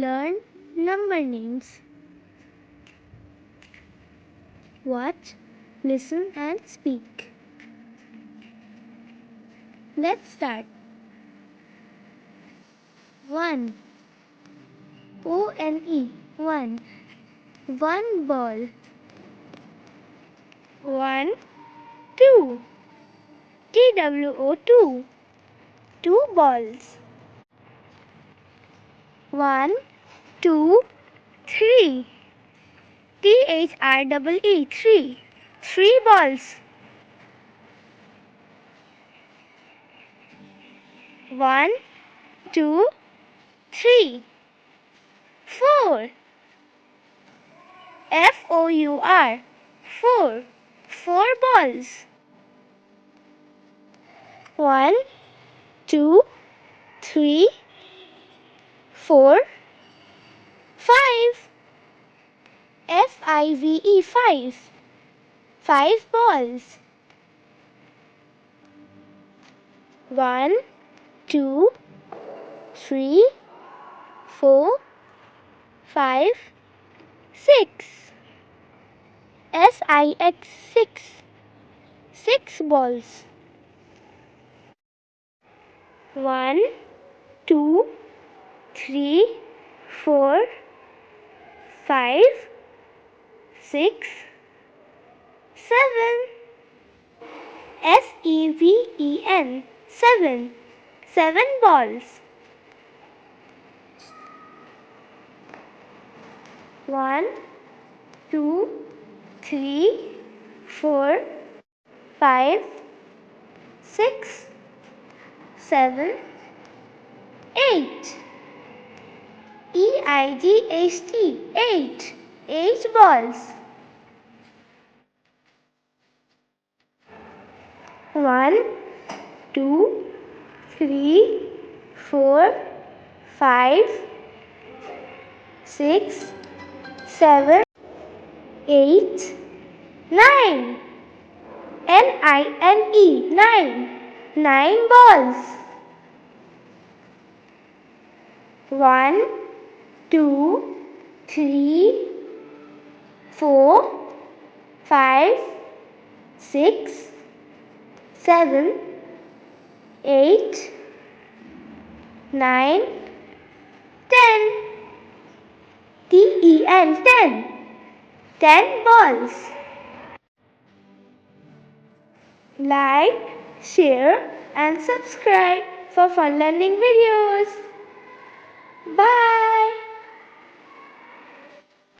Learn number names. Watch, listen and speak. Let's start. 1. O-N-E, 1. One ball. 1, 2. T-W-O, 2. Two balls. 1, 2, 3. T-H-R-E-E, 3. Three balls. 1, 2, 3. 4. F-O-U-R, 4. Four balls. 1, 2, 3, 4, 5. F-I-V-E, 5. Five balls. 1, 2, 3, 4, 5, 6. S-I-X, 6. Six balls. 1, 2, 3, 4, 5, 6, 7. S-E-V-E-N, 7. Seven balls. 1, 2, 3, 4, 5, 6, 7, 8. E-I-G-H-T, 8. 8 balls. 1, 2, 3, 4, 5, 6, 7, 8, 9. N-I-N-E, 9. 9 balls. 1, 2, 3, 4, 5, 6, 7, 8, 9, 10. T-E-N, 10. 10 balls. Like, share and subscribe for fun learning videos.